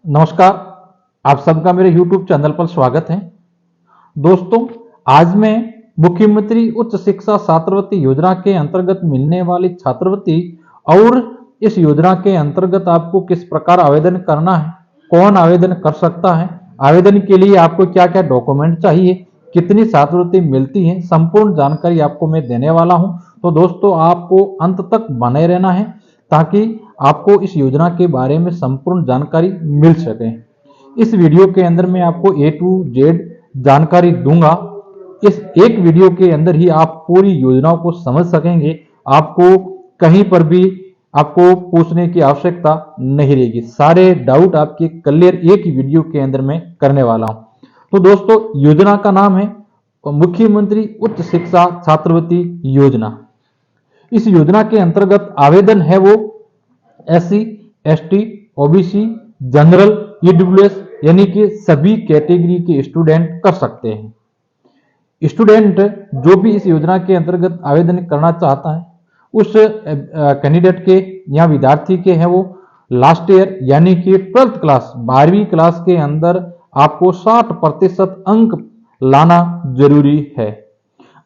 नमस्कार। आप सबका मेरे YouTube चैनल पर स्वागत है। दोस्तों, आज मैं मुख्यमंत्री उच्च शिक्षा छात्रवृत्ति योजना के अंतर्गत मिलने वाली छात्रवृत्ति और इस योजना के अंतर्गत आपको किस प्रकार आवेदन करना है, कौन आवेदन कर सकता है, आवेदन के लिए आपको क्या क्या डॉक्यूमेंट चाहिए, कितनी छात्रवृत्ति मिलती है, संपूर्ण जानकारी आपको मैं देने वाला हूं। तो दोस्तों, आपको अंत तक बने रहना है ताकि आपको इस योजना के बारे में संपूर्ण जानकारी मिल सके। इस वीडियो के अंदर मैं आपको A to Z जानकारी दूंगा। इस एक वीडियो के अंदर ही आप पूरी योजना को समझ सकेंगे। आपको कहीं पर भी आपको पूछने की आवश्यकता नहीं रहेगी। सारे डाउट आपके क्लियर एक ही वीडियो के अंदर मैं करने वाला हूं। तो दोस्तों, योजना का नाम है मुख्यमंत्री उच्च शिक्षा छात्रवृत्ति योजना। इस योजना के अंतर्गत आवेदन है वो SC, ST, OBC, general, EWS यानी कि सभी कैटेगरी के स्टूडेंट कर सकते हैं। स्टूडेंट जो भी इस योजना के अंतर्गत आवेदन करना चाहता है, उस कैंडिडेट के या विद्यार्थी के हैं वो लास्ट ईयर यानी कि 12th क्लास 12वीं क्लास के अंदर आपको 60% अंक लाना जरूरी है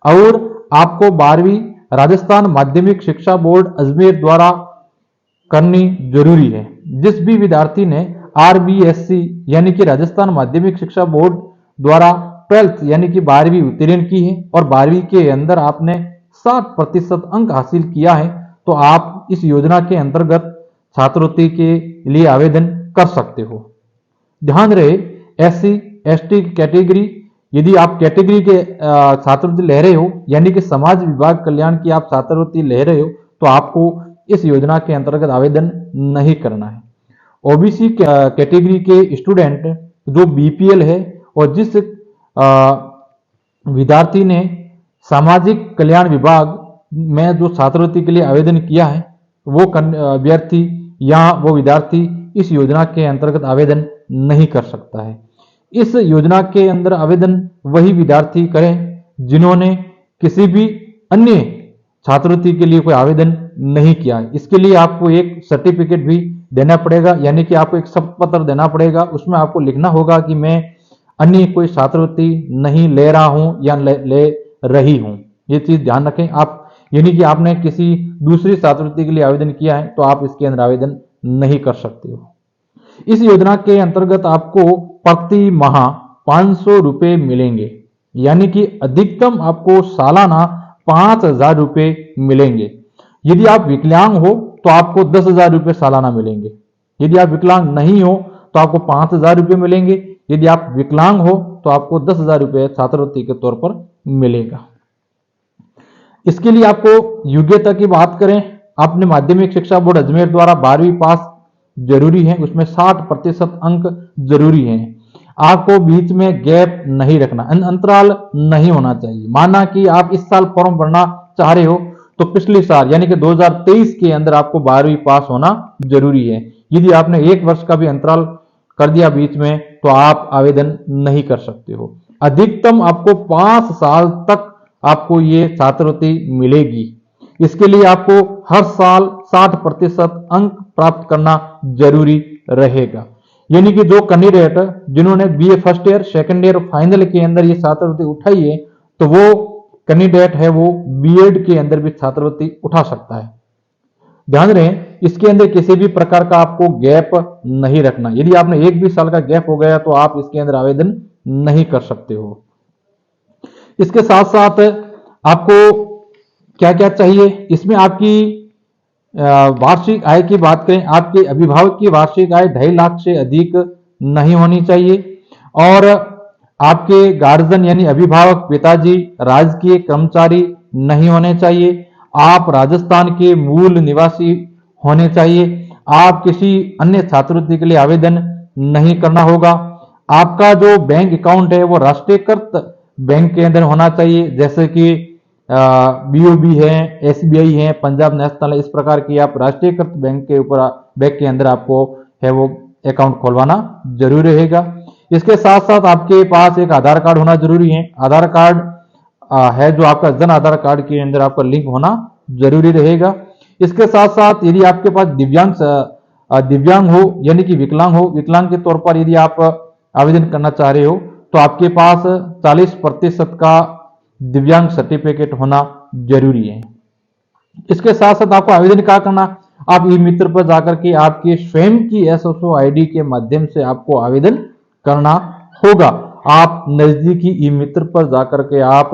और आपको 12वीं राजस्थान माध्यमिक शिक्षा बोर्ड अजमेर द्वारा करनी जरूरी है। जिस भी विद्यार्थी ने RBSC यानी कि राजस्थान माध्यमिक शिक्षा बोर्ड द्वारा 12th यानी कि 12वीं उत्तीर्ण की है और 12वीं के अंदर आपने 60% अंक हासिल किया है, तो आप इस योजना के अंतर्गत छात्रवृत्ति के लिए आवेदन कर सकते हो। ध्यान रहे, SC, ST कैटेगरी, यदि आप कैटेगरी के छात्रवृत्ति ले रहे हो यानी कि समाज विभाग कल्याण की आप छात्रवृत्ति ले रहे हो, तो आपको इस योजना के अंतर्गत आवेदन नहीं करना है। OBC कैटेगरी के स्टूडेंट जो BPL है और जिस विद्यार्थी ने सामाजिक कल्याण विभाग में जो छात्रवृत्ति के लिए आवेदन किया है, वो अभ्यर्थी या वो विद्यार्थी इस योजना के अंतर्गत आवेदन नहीं कर सकता है। इस योजना के अंदर आवेदन वही विद्यार्थी करें जिन्होंने किसी भी अन्य छात्रवृत्ति के लिए कोई आवेदन नहीं किया है। इसके लिए आपको एक सर्टिफिकेट भी देना पड़ेगा, यानी कि आपको एक शपथ पत्र देना पड़ेगा। उसमें आपको लिखना होगा कि मैं अन्य कोई छात्रवृत्ति नहीं ले रहा हूं या ले रही हूं। ये चीज ध्यान रखें आप, यानी कि आपने किसी दूसरी छात्रवृत्ति के लिए आवेदन किया है तो आप इसके अंदर आवेदन नहीं कर सकते हो। इस योजना के अंतर्गत आपको प्रति माह 500 रुपए मिलेंगे, यानी कि अधिकतम आपको सालाना 5,000 रुपए मिलेंगे। यदि आप विकलांग हो तो आपको 10,000 रुपए सालाना मिलेंगे। यदि आप विकलांग नहीं हो तो आपको 5,000 रुपए मिलेंगे। यदि आप विकलांग हो तो आपको 10,000 रुपए छात्रवृत्ति के तौर पर मिलेगा। इसके लिए आपको योग्यता की बात करें, आपने माध्यमिक शिक्षा बोर्ड अजमेर द्वारा 12वीं पास जरूरी है, उसमें 60% अंक जरूरी है। आपको बीच में गैप नहीं रखना, अंतराल नहीं होना चाहिए। माना कि आप इस साल फॉर्म भरना चाह रहे हो तो पिछले साल यानी कि 2023 के अंदर आपको 12वीं पास होना जरूरी है। यदि आपने एक वर्ष का भी अंतराल कर दिया बीच में तो आप आवेदन नहीं कर सकते हो। अधिकतम आपको 5 साल तक आपको ये छात्रवृत्ति मिलेगी। इसके लिए आपको हर साल 60% अंक प्राप्त करना जरूरी रहेगा। यानी कि जो कैंडिडेट जिन्होंने BA first year, second year, final के अंदर ये छात्रवृत्ति उठाई है, तो वो कैंडिडेट है वो B.Ed के अंदर भी छात्रवृत्ति उठा सकता है। ध्यान रहे, इसके अंदर किसी भी प्रकार का आपको गैप नहीं रखना। यदि आपने एक भी साल का गैप हो गया तो आप इसके अंदर आवेदन नहीं कर सकते हो। इसके साथ साथ आपको क्या क्या चाहिए, इसमें आपकी वार्षिक आय की बात करें, आपके अभिभावक की वार्षिक आय 2.5 लाख से अधिक नहीं होनी चाहिए और आपके गार्जियन यानी अभिभावक पिताजी राजकीय कर्मचारी नहीं होने चाहिए। आप राजस्थान के मूल निवासी होने चाहिए। आप किसी अन्य छात्रवृत्ति के लिए आवेदन नहीं करना होगा। आपका जो बैंक अकाउंट है वो राष्ट्रीयकृत बैंक के अंदर होना चाहिए, जैसे कि BOB है, SBI है, पंजाब नेशनल है। इस प्रकार की आप राष्ट्रीयकृत बैंक के अंदर आपको है वो अकाउंट खोलवाना जरूरी रहेगा। इसके साथ साथ आपके पास एक आधार कार्ड होना जरूरी है। आधार कार्ड है जो आपका जन आधार कार्ड के अंदर आपका लिंक होना जरूरी रहेगा। इसके साथ साथ यदि आपके पास दिव्यांग दिव्यांग हो यानी कि विकलांग हो, विकलांग के तौर पर यदि आप आवेदन करना चाह रहे हो तो आपके पास 40% का दिव्यांग सर्टिफिकेट होना जरूरी है। इसके साथ साथ आपको आवेदन क्या करना, आप ई मित्र पर जाकर के आपके स्वयं की एसएसओ आईडी के माध्यम से आपको आवेदन करना होगा। आप नजदीकी ई मित्र पर जाकर के आप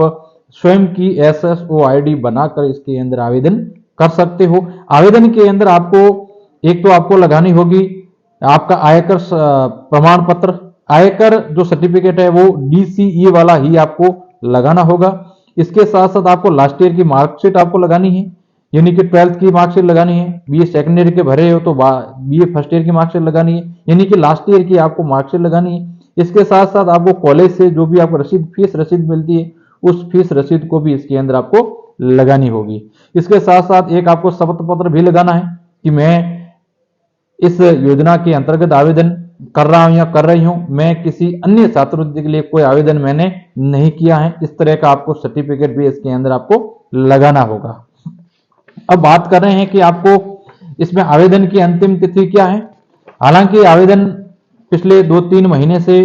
स्वयं की एसएसओ आईडी बनाकर इसके अंदर आवेदन कर सकते हो। आवेदन के अंदर आपको एक तो आपको लगानी होगी आपका आयकर प्रमाण पत्र, आयकर जो सर्टिफिकेट है वो डीसीई वाला ही आपको लगाना होगा। इसके साथ साथ आपको लास्ट ईयर की मार्कशीट आपको लगानी है, यानी कि 12th की मार्कशीट लगानी है। बीए सेकंड ईयर के भरे हो तो बीए फर्स्ट ईयर की मार्कशीट लगानी है, यानी कि लास्ट ईयर की आपको मार्कशीट लगानी है। इसके साथ साथ आपको कॉलेज से जो भी आपको रसीद, फीस रसीद मिलती है उस फीस रसीद को भी इसके अंदर आपको लगानी होगी। इसके साथ साथ एक आपको शपथ पत्र भी लगाना है कि मैं इस योजना के अंतर्गत आवेदन कर रहा हूं या कर रही हूं, मैं किसी अन्य छात्रवृत्ति के लिए कोई आवेदन मैंने नहीं किया है। इस तरह का आपको सर्टिफिकेट भी इसके अंदर आपको लगाना होगा। अब बात कर रहे हैं कि आपको इसमें आवेदन की अंतिम तिथि क्या है। हालांकि आवेदन पिछले 2-3 महीने से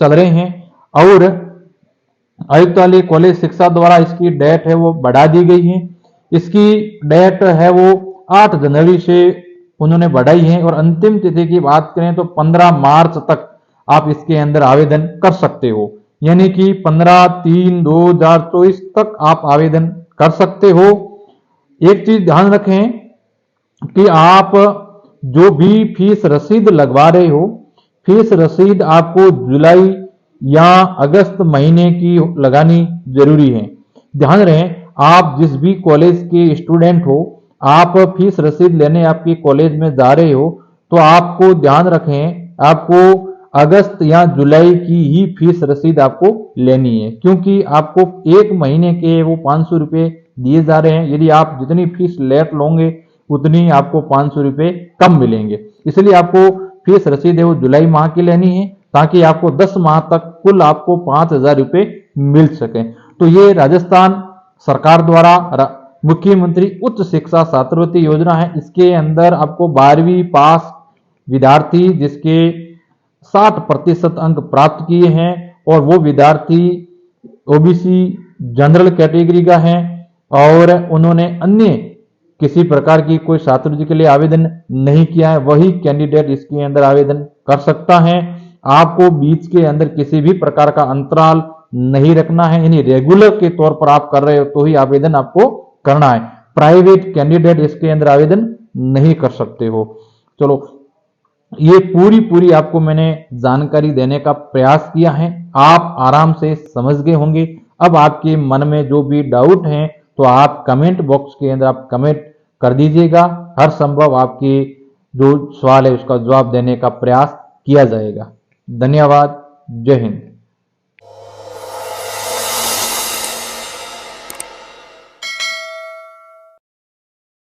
चल रहे हैं और आयुक्तालय कॉलेज शिक्षा द्वारा इसकी डेट है वो बढ़ा दी गई है। इसकी डेट है वो 8 जनवरी से उन्होंने बढ़ाई है और अंतिम तिथि की बात करें तो 15 मार्च तक आप इसके अंदर आवेदन कर सकते हो, यानी कि 15/3/2024 तक आप आवेदन कर सकते हो। एक चीज ध्यान रखें कि आप जो भी फीस रसीद लगवा रहे हो, फीस रसीद आपको जुलाई या अगस्त महीने की लगानी जरूरी है। ध्यान रहे आप जिस भी कॉलेज के स्टूडेंट हो, आप फीस रसीद लेने आपके कॉलेज में जा रहे हो तो आपको ध्यान रखें आपको अगस्त या जुलाई की ही फीस रसीद आपको लेनी है, क्योंकि आपको एक महीने के वो 500 रुपये दिए जा रहे हैं। यदि आप जितनी फीस लेट लोगे उतनी आपको 500 रुपये कम मिलेंगे। इसलिए आपको फीस रसीद है वो जुलाई माह की लेनी है ताकि आपको 10 माह तक कुल आपको 5,000 रुपये मिल सके। तो ये राजस्थान सरकार द्वारा मुख्यमंत्री उच्च शिक्षा छात्रवृत्ति योजना है। इसके अंदर आपको 12वीं पास विद्यार्थी जिसके 60% अंक प्राप्त किए हैं और वो विद्यार्थी ओबीसी जनरल कैटेगरी का है और उन्होंने अन्य किसी प्रकार की कोई छात्रवृत्ति के लिए आवेदन नहीं किया है, वही कैंडिडेट इसके अंदर आवेदन कर सकता है। आपको बीच के अंदर किसी भी प्रकार का अंतराल नहीं रखना है, यानी रेगुलर के तौर पर आप कर रहे हो तो ही आवेदन आपको करना है। प्राइवेट कैंडिडेट इसके अंदर आवेदन नहीं कर सकते हो। चलो, ये पूरी आपको मैंने जानकारी देने का प्रयास किया है, आप आराम से समझ गए होंगे। अब आपके मन में जो भी डाउट है तो आप कमेंट बॉक्स के अंदर आप कमेंट कर दीजिएगा। हर संभव आपके जो सवाल है उसका जवाब देने का प्रयास किया जाएगा। धन्यवाद। जय हिंद।